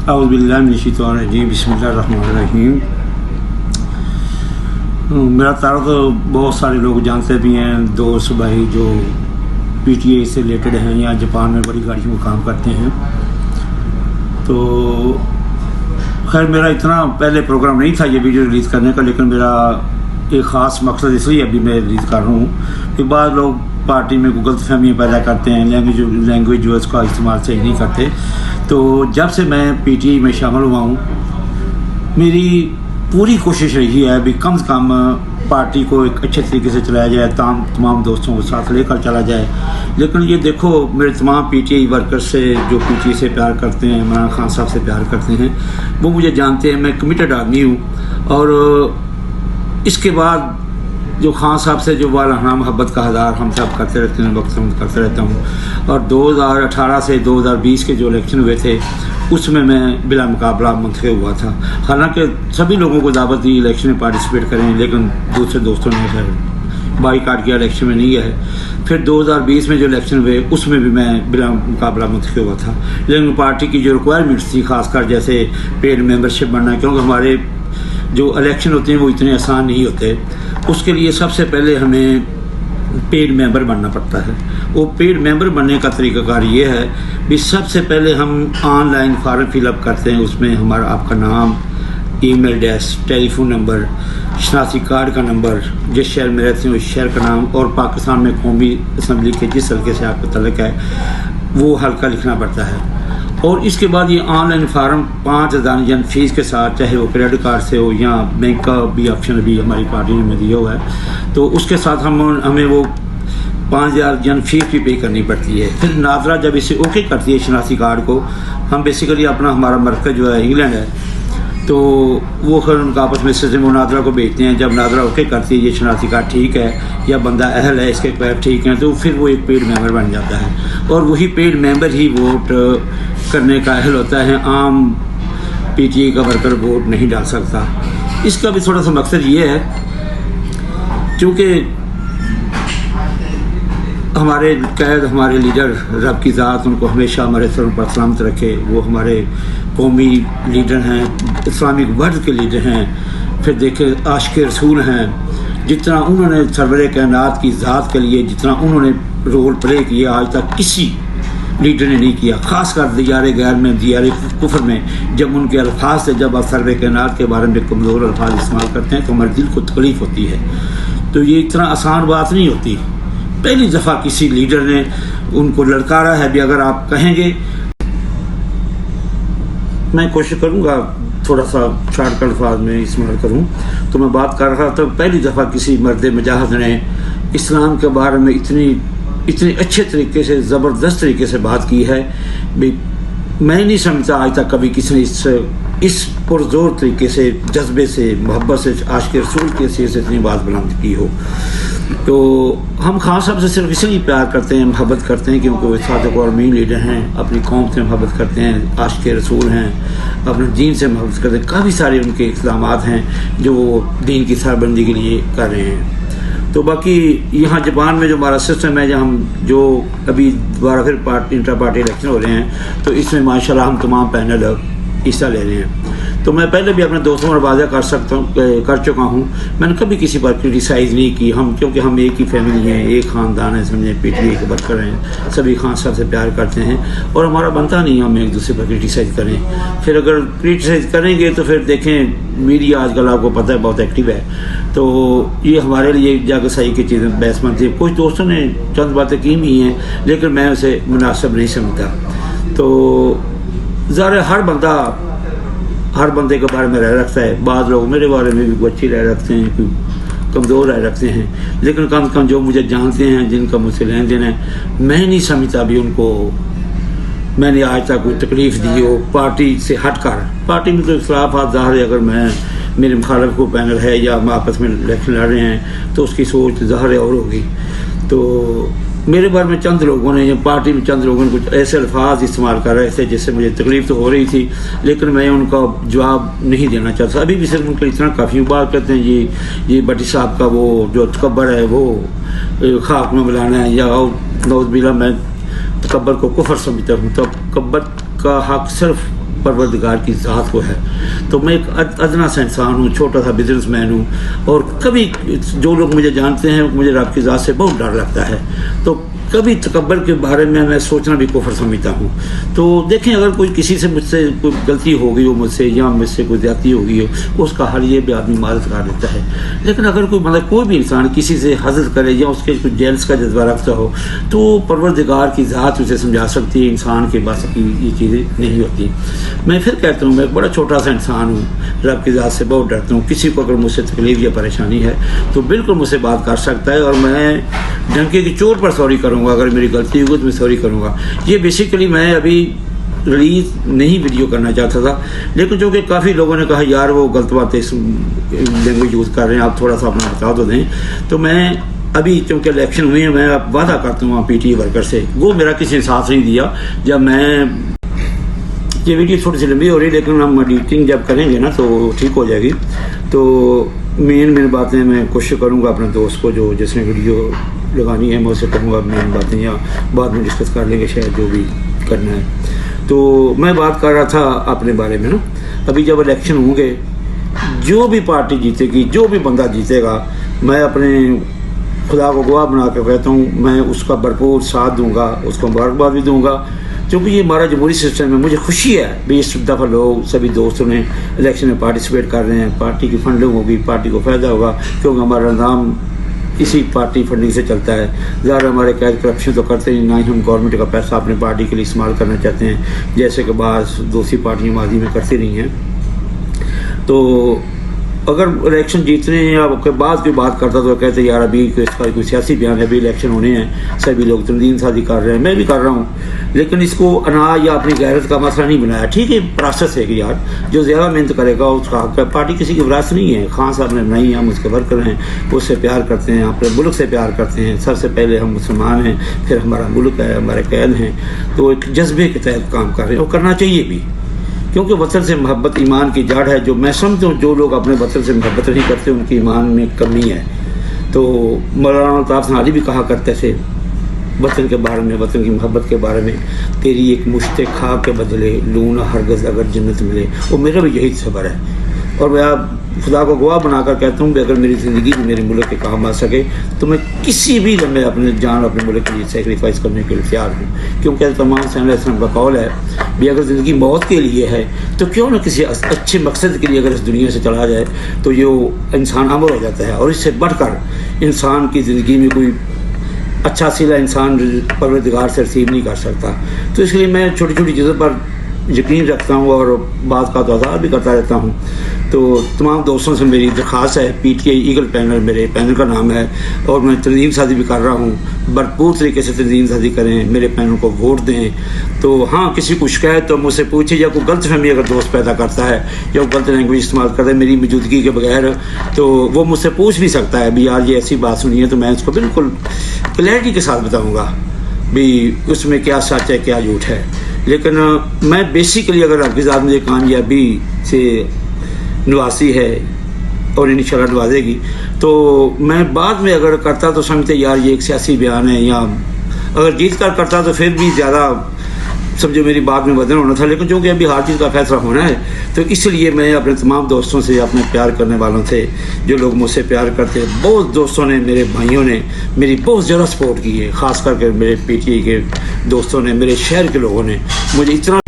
औज़ुबिल्लाहिमिनश्शैतानिर्रजीम बिस्मिल्लाहिर्रहमानिर्रहीम। मेरा तारुफ तो बहुत सारे लोग जानते भी हैं, दोस्त भाई जो पीटीआई से रिलेटेड हैं या जापान में बड़ी गाड़ियों में काम करते हैं। तो खैर मेरा इतना पहले प्रोग्राम नहीं था ये वीडियो रिलीज़ करने का, लेकिन मेरा एक ख़ास मकसद इसलिए अभी मैं रिलीज़ कर रहा हूँ कि बाद लोग पार्टी में गलतफहमियाँ पैदा करते हैं, लैंग्वेज जो है उसका इस्तेमाल सही नहीं करते। तो जब से मैं पीटीआई में शामिल हुआ हूँ, मेरी पूरी कोशिश रही है भी कम से कम पार्टी को एक अच्छे तरीके से चलाया जाए, तमाम दोस्तों को साथ लेकर चला जाए। लेकिन ये देखो, मेरे तमाम पीटीआई वर्कर्स से जो पीटीआई से प्यार करते हैं, इमरान खान साहब से प्यार करते हैं, वो मुझे जानते हैं, मैं कमिटेड आदमी हूँ। और इसके बाद जो खान साहब से जो वाला मोहब्बत का हज़ार हम सब करते रहते हैं, वक्त करते रहता हूँ। और 2018 से 2020 के जो इलेक्शन हुए थे उसमें मैं बिला मुकाबला मुंतखब हुआ था। हालांकि सभी लोगों को दावत दी इलेक्शन में पार्टिसिपेट करें, लेकिन दूसरे दोस्तों ने खैर बाईकाट किया, इलेक्शन में नहीं गए। फिर 2020 में जो इलेक्शन हुए उसमें भी मैं बिला मुकाबला मुंतखब हुआ था। लेकिन पार्टी की जो रिक्वायरमेंट्स थी, खासकर जैसे पेड मेंबरशिप बनना, क्योंकि हमारे जो इलेक्शन होते हैं वो इतने आसान नहीं होते, उसके लिए सबसे पहले हमें पेड मेंबर बनना पड़ता है। वो पेड मेंबर बनने का तरीक़ाकार ये है कि सबसे पहले हम ऑनलाइन फॉर्म फिलअप करते हैं। उसमें हमारा आपका नाम, ईमेल एड्रेस, टेलीफोन नंबर, शनाख्ती कार्ड का नंबर, जिस शहर में रहते हैं उस शहर का नाम, और पाकिस्तान में कौमी असम्बली के जिस हल्के से आपका तल्लुक़ है वो हल्का लिखना पड़ता है। और इसके बाद ये ऑनलाइन फार्म 5,000 फ़ीस के साथ, चाहे वो क्रेडिट कार्ड से हो या बैंक का भी ऑप्शन भी हमारी पार्टी ने हमें दिया हुआ है, तो उसके साथ हमें वो 5,000 फ़ीस भी पे करनी पड़ती है। फिर नादरा जब इसे ओके करती है शनाख्ती कार्ड को, हम बेसिकली हमारा मरकज़ जो है इंग्लैंड है, तो वो खैर उनका आपस में सिस्टम वो नादरा को भेजते हैं। जब नादरा ओके करती है ये शनाख्ती कार्ड ठीक है या बंदा अहल है, इसके पैप ठीक हैं, तो फिर वो एक पेड मेंबर बन जाता है। और वही पेड मेंबर ही वोट करने का अहल होता है। आम पीटीआई का वर्कर वोट नहीं डाल सकता। इसका भी थोड़ा सा मकसद ये है, क्योंकि हमारे कैद, हमारे लीडर, रब की ज़ात उनको हमेशा हमारे सर पर सलामत रखे। वो हमारे कौमी लीडर हैं, इस्लामिक वर्ल्ड के लीडर हैं। फिर देखें आशिक़ रसूल हैं, जितना उन्होंने सरवरे कायनात की ज़ात के लिए जितना उन्होंने रोल प्ले किया आज तक किसी लीडर ने नहीं किया। ख़ासकर दियारे गैर में, दियारे कुफर में जब उनके अल्फाज से, जब आप सरवरे कायनात के बारे में कमज़ोर अल्फाज इस्तेमाल करते हैं तो हमारे दिल को तकलीफ़ होती है। तो ये इतना आसान बात नहीं होती। पहली दफ़ा किसी लीडर ने उनको ललकारा है भी। अगर आप कहेंगे, मैं कोशिश करूँगा थोड़ा सा शॉर्टकट अल्फाज में इस्तेमाल करूँ, तो मैं बात कर रहा था पहली दफ़ा किसी मर्द मुजाहिद ने इस्लाम के बारे में इतने अच्छे तरीके से, ज़बरदस्त तरीके से बात की है भी। मैं नहीं समझता आज तक कभी किसी ने इस पुरजोर तरीके से, जज्बे से, मोहब्बत से, आशिक़ रसूल के सिर से इतनी बात बुलंद की हो। तो हम खान साहब से सिर्फ इसलिए प्यार करते हैं, मोहब्बत करते हैं क्योंकि वो सादिक़ और अमीन लीडर हैं, अपनी कौम से मोहब्बत करते हैं, आशिक़ रसूल हैं, अपने दीन से मोहब्बत करते हैं। काफ़ी सारे उनके इक़दामात हैं जो वो दीन की सरबंदी के लिए कर रहे हैं। तो बाकी यहाँ जापान में जो हमारा सिस्टम है, जहाँ हम जो अभी दोबारा फिर इंटर पार्टी इलेक्शन हो रहे हैं, तो इसमें माशाल्लाह हम तमाम पैनल हिस्सा ले रहे हैं। तो मैं पहले भी अपने दोस्तों और वादा कर चुका हूँ, मैंने कभी किसी पर क्रिटिसाइज़ नहीं की। क्योंकि हम एक ही फैमिली हैं, एक ख़ानदान है, समझें, पीटीआई के वर्कर हैं, सभी खान साहब से प्यार करते हैं और हमारा बनता नहीं हम एक दूसरे पर क्रिटिसाइज़ करें। फिर अगर क्रिटिसाइज़ करेंगे तो फिर देखें, मीडिया आजकल आपको पता है बहुत एक्टिव है, तो ये हमारे लिए जागसाई की चीज़ें बहस बनती है। कुछ दोस्तों ने चंद बातें की भी हैं, लेकिन मैं उसे मुनासिब नहीं समझता। तो ज़ाहिर हर बंदे के बारे में राय रखता है। बाद लोग मेरे बारे में भी अच्छी राय रखते हैं, कोई कमज़ोर राय रखते हैं, लेकिन कम से कम जो मुझे जानते हैं, जिनका मुझसे लेन देन है, मैं नहीं समझता भी उनको मैंने आज तक कोई तकलीफ़ दी हो पार्टी से हट कर। पार्टी में तो इख्लाफात ज़ाहिर है, अगर मैं मेरे मुखालिफ को पैनल है या हम आपस में इलेक्शन लड़ रहे हैं तो उसकी सोच ज़ाहिर और होगी। तो मेरे बारे में चंद लोगों ने, या पार्टी में चंद लोगों ने कुछ ऐसे अल्फाज इस्तेमाल कर रहे थे जिससे मुझे तकलीफ़ तो हो रही थी, लेकिन मैं उनका जवाब नहीं देना चाहता। अभी भी सिर्फ उनके इतना काफ़ी बात करते हैं, ये भट्टी साहब का वो जो तकब्बर है वो खाक में मिलाना है, या नौज़ बिल्लाह मैं तकब्बर को कुफर समझता हूँ। तो तकब्बर का हक सिर्फ परवरदिगार की ज़ात को है। तो मैं एक अदना सा इंसान हूँ, छोटा सा बिजनेसमैन हूँ, और कभी जो लोग मुझे जानते हैं मुझे रब की ज़ात से बहुत डर लगता है। तो कभी तकब्बर के बारे में मैं सोचना भी कुफ्र समझता हूँ। तो देखें, अगर कोई किसी से मुझसे कोई गलती हो गई हो मुझसे, या मुझसे कोई ज़्यादती हो गई हो, उसका हल ये भी आदमी माजरत कर देता है। लेकिन अगर कोई मतलब कोई भी इंसान किसी से हसद करे या उसके कुछ जेल्स का जज्बा रखता हो, तो परवरदिगार की ज़ात उसे समझा सकती है, इंसान के बस की ये चीज़ें नहीं होती। मैं फिर कहता हूँ, मैं एक बड़ा छोटा सा इंसान हूँ, रब की ज़ात से बहुत डरता हूँ। किसी को अगर मुझसे तकलीफ या परेशानी है तो बिल्कुल मुझसे बात कर सकता है, और मैं डंके की चोट पर सॉरी करूँगा। अगर मेरी गलती होगी तो मैं सॉरी करूँगा। ये बेसिकली मैं अभी रिलीज़ नहीं वीडियो करना चाहता था, लेकिन चूँकि काफ़ी लोगों ने कहा यार वो गलत बातें लैंग्वेज यूज़ कर रहे हैं, आप थोड़ा सा अपना बता दो दें, तो मैं अभी चूँकि इलेक्शन हुए हैं, मैं अब वादा करता हूँ PTA वर्कर से, वो मेरा किसी ने साथ नहीं दिया। जब मैं ये वीडियो थोड़ी सी लंबी हो रही है, लेकिन हम एडिटिंग जब करेंगे ना तो ठीक हो जाएगी। तो मेन बातें मैं कोशिश करूँगा अपने दोस्त को जो जिसने वीडियो लगानी है, मैं उससे कहूँगा मेन बातें, या बाद में डिस्कस कर लेंगे शायद जो भी करना है। तो मैं बात कर रहा था अपने बारे में ना, अभी जब इलेक्शन होंगे, जो भी पार्टी जीतेगी, जो भी बंदा जीतेगा, मैं अपने खुदा को गवाह बना कर कहता हूँ, मैं उसका भरपूर साथ दूँगा, उसको मुबारकबाद भी दूँगा, क्योंकि ये हमारा जमहूरी सिस्टम है। मुझे खुशी है भी इस दफ़ा लोग सभी दोस्तों ने इलेक्शन में पार्टिसिपेट कर रहे हैं। पार्टी की फंडिंग होगी, पार्टी को फ़ायदा होगा, क्योंकि हमारा नाम इसी पार्टी फंडिंग से चलता है। ज़्यादा हमारे कैद करप्शन तो करते नहीं, ना ही हम गवर्नमेंट का पैसा अपनी पार्टी के लिए इस्तेमाल करना चाहते हैं, जैसे कि बाज़ दूसरी पार्टियाँ माजी में करती रही हैं। तो अगर इलेक्शन जीतने या के बाद कोई बात करता तो कहते यार अभी इसका कोई सियासी बयान है, अभी इलेक्शन होने हैं, सभी लोग तंजीम साजी कर रहे हैं, मैं भी कर रहा हूँ, लेकिन इसको अनाज या अपनी गैरत का मसला नहीं बनाया। ठीक है, प्रोसेस है कि यार जो ज़्यादा मेहनत करेगा उसका हक है। पार्टी किसी की विरासत नहीं है, खान साहब ने बनाई, हम उसके वर्कर हैं, उससे प्यार करते हैं, अपने मुल्क से प्यार करते हैं। सबसे पहले हम मुसलमान हैं, फिर हमारा मुल्क है, हमारे कैद हैं, तो एक जज्बे के तहत काम कर रहे हैं, और करना चाहिए भी, क्योंकि वतन से मोहब्बत ईमान की जड़ है। जो मैं समझता हूँ जो लोग अपने वतन से मोहब्बत नहीं करते उनकी ईमान में कमी है। तो मौलाना अल्ताफ़ नारी भी कहा करते थे वतन के बारे में, वतन की मोहब्बत के बारे में, तेरी एक मुश्ते खा के बदले लूँ न हरगज़ अगर जन्नत मिले। वो मेरा भी यही सबर है, और मैं खुदा को गवाह बनाकर कहता हूँ कि अगर मेरी ज़िंदगी में मेरे मुल्क के काम आ सके तो मैं किसी भी लम्हे अपने जान अपने मुल्क के लिए सेक्रीफाइस करने के लिए तैयार हूँ। क्योंकि तमाम सल्लल्लाहु का कौल है भी अगर ज़िंदगी मौत के लिए है तो क्यों ना किसी अच्छे मकसद के लिए अगर इस दुनिया से चला जाए तो ये इंसान अमर हो जाता है। और इससे बढ़कर इंसान की ज़िंदगी में कोई अच्छा सिला इंसान परवरदिगार से रिसीव नहीं कर सकता। तो इसलिए मैं छोटी छोटी चीज़ों पर यकीन रखता हूँ और बात का आज़ाद भी करता रहता हूँ। तो तमाम दोस्तों से मेरी दरख्वास्त है, PTA ईगल पैनल मेरे पैनल का नाम है, और मैं तंजीम साजी भी कर रहा हूँ, भरपूर तरीके से तंजीम साजी करें, मेरे पैनल को वोट दें। तो हाँ, किसी को शिकायत तो मुझसे पूछे, या कोई गलत फहमी अगर दोस्त पैदा करता है या वो गलत लैंग्वेज इस्तेमाल करता है मेरी मौजूदगी के बगैर, तो वो मुझसे पूछ भी सकता है भी यार ये ऐसी बात सुनी है, तो मैं उसको बिल्कुल क्लैरिटी के साथ बताऊँगा भी उसमें क्या सच है क्या झूठ है। लेकिन मैं बेसिकली अगर आपके साथ मुझे कामयाबी से नवासी है और इंशाल्लाह नवाजेगी, तो मैं बाद में अगर करता तो समझते यार ये एक सियासी बयान है, या अगर जीत कर करता तो फिर भी ज़्यादा समझो मेरी बात में वजन होना था। लेकिन चूँकि अभी हर चीज़ का फैसला होना है, तो इसलिए मैं अपने तमाम दोस्तों से, अपने प्यार करने वालों से, जो लोग मुझसे प्यार करते हैं, बहुत दोस्तों ने, मेरे भाइयों ने मेरी बहुत ज़्यादा सपोर्ट की है, ख़ास करके मेरे PTA के दोस्तों ने, मेरे शहर के लोगों ने मुझे इतना।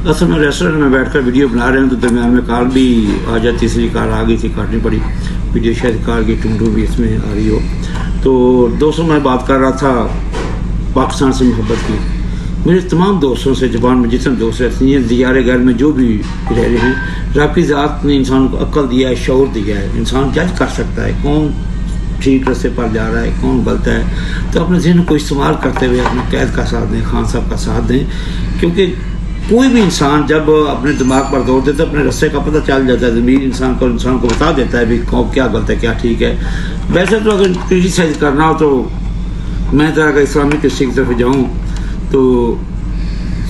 असल में रेस्टोरेंट में बैठकर वीडियो बना रहे हैं तो दरमियान में कार भी आ जाती, तीसरी कार आ गई थी, काटनी पड़ी वीडियो, शायद कार की टूटू भी इसमें आ रही हो। तो दोस्तों मैं बात कर रहा था पाकिस्तान से मोहब्बत की। मेरे तमाम दोस्तों से, ज़बान में जितने दोस्त रहते हैं, दियारे घर में जो भी रह रहे हैं, रब की ज़ात ने इंसान को अक्ल दिया है, शऊर दिया है, इंसान जज कर सकता है कौन ठीक रास्ते पर जा रहा है, कौन गलत है। तो अपने जहन को इस्तेमाल करते हुए अपने कैद का साथ दें, खान साहब का साथ दें, क्योंकि कोई भी इंसान जब अपने दिमाग पर दौड़ देता है अपने रास्ते का पता चल जाता है, ज़मीन इंसान को बता देता है भी क्या गलत है क्या ठीक है। वैसे तो अगर क्रिटिसाइज करना हो तो मैं तरह का इस्लामिक हिस्ट्री की तरफ जाऊँ तो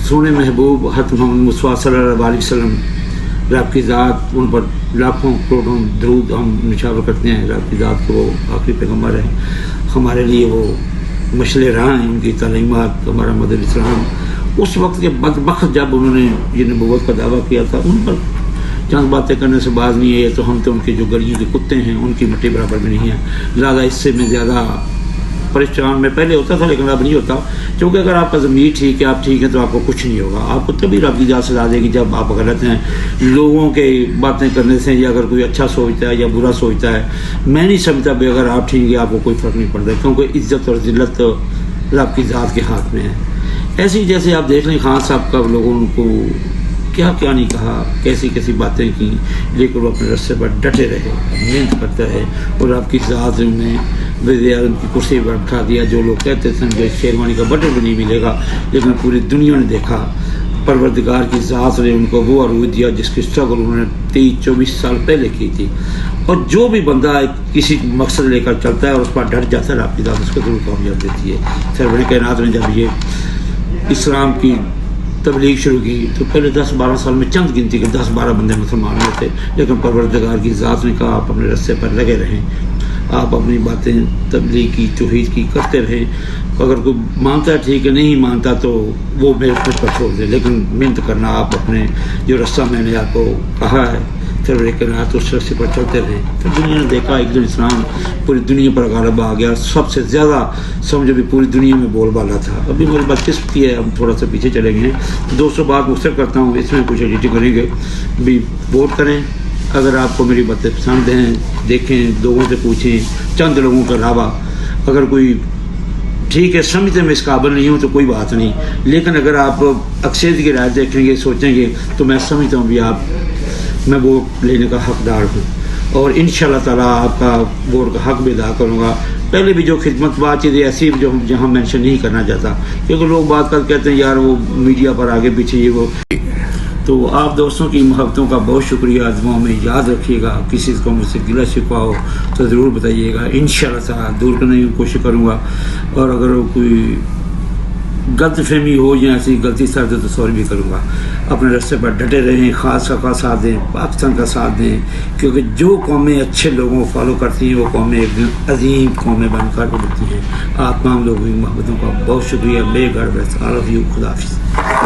सोने महबूब हज़रत मोहम्मद मुस्तफ़ा सल्लल्लाहु अलैहि वसल्लम, रब की ज़ात उन पर लाखों करोड़ों दरूद हम निशावर करते हैं। रब की ज़ात को वो आखिरी पैगम्बर है, हमारे लिए वो मशले राह हैं, उनकी तालीमात, हमारा मदर इस्लाम, उस वक्त के बदबख्त जब उन्होंने ये नबूवत का दावा किया था, उन पर चंद बातें करने से बाज नहीं है, तो हम तो उनके जो गलियों के कुत्ते हैं उनकी मिट्टी बराबर भी नहीं है। ज़्यादा इससे में ज़्यादा परेशान में पहले होता था, लेकिन अब नहीं होता, क्योंकि अगर आपका ज़मीर ठीक है, आप ठीक है, तो आपको कुछ नहीं होगा। आपको तभी रब की जात सजा देगी जब आप गलत हैं। लोगों के बातें करने से, या अगर कोई अच्छा सोचता है या बुरा सोचता है, मैं नहीं समझता भी अगर आप ठीक है आपको कोई फ़र्क नहीं पड़ता, क्योंकि इज़्ज़त और ज़िल्लत तो रब की ज़ात के हाथ में है। ऐसे ही जैसे आप देख लें खान साहब का लोगों को क्या क्या नहीं कहा, कैसी कैसी बातें की, लेकिन वो अपने रस्ते पर डटे रहे, मेहनत करता है, और आपकी ज़ात ने उन्हें वज़ीर-ए-आज़म की कुर्सी पर बैठा दिया। जो लोग कहते थे मुझे शेरवानी का बटन भी नहीं मिलेगा, लेकिन पूरी दुनिया ने देखा परवरदिगार की ज़ात ने उनको वो अरूज दिया जिसकी स्ट्रगल उन्होंने 23-24 साल पहले की थी। और जो भी बंदा किसी मकसद लेकर चलता है और उस पर डट जाता है, आपकी ज़ात उसको जरूर कामयाब देती है। सरवर कायनात ने जब ये इस्लाम की तबलीग शुरू की तो पहले 10-12 साल में चंद गिनती के 10-12 बंदे मुसलमान हुए थे, लेकिन परवरदिगार की ज़ात ने कहा आप अपने रस्ते पर लगे रहें, आप अपनी बातें तबलीग की तौहीद की करते रहें। अगर कोई मानता है ठीक है, नहीं मानता तो वो मेरे खुद पर छोड़ दे, लेकिन मेहनत करना, आप अपने जो रास्ता मैंने आपको कहा है फिर कायनात उस रास्ते पर चलते रहे। फिर दुनिया ने देखा एक दिन इस्लाम पूरी दुनिया पर गालिब आ गया, सबसे ज़्यादा समझो भी पूरी दुनिया में बोलबाला था। अभी मेरी बात किस्मती है, हम थोड़ा सा पीछे चले गए हैं। 200 बात मुझसे करता हूँ, इसमें कुछ एडिटिंग करेंगे भी। वोट करें, अगर आपको मेरी बातें पसंद हैं देखें, लोगों से पूछें, चंद लोगों के अलावा। अगर कोई ठीक है समझते मैं इस काबिल नहीं हूँ तो कोई बात नहीं, लेकिन अगर आप अक्सरियत की राय देखेंगे, सोचेंगे, तो मैं समझता हूँ भी मैं वोट लेने का हकदार हूँ, और इंशाअल्लाह ताला आपका वोट का हक भी अदा करूँगा। पहले भी जो खिदमत बात चीज़ें ऐसी जो जहाँ मेंशन नहीं करना चाहता, क्योंकि लोग बात कर कहते हैं यार वो मीडिया पर आगे पीछे ये वो। तो आप दोस्तों की मोहब्बतों का बहुत शुक्रिया, दुआओं में याद रखिएगा। किसी को मुझसे गिला शिकवा हो तो ज़रूर बताइएगा, इंशाअल्लाह ताला दूर करने की कोशिश करूँगा। और अगर कोई गलत फहमी हो या ऐसी गलती सर दे तो सॉरी भी करूँगा। अपने रास्ते पर डटे रहें, ख़ास का साथ दें, पाकिस्तान का साथ दें, क्योंकि जो कौमें अच्छे लोगों को फॉलो करती हैं वो कौमें एक अजीम कौमें बनकर उभरती हैं। आप तमाम लोगों की मोहब्बतों का बहुत शुक्रिया। May God bless all of you. खुदा हाफिज़।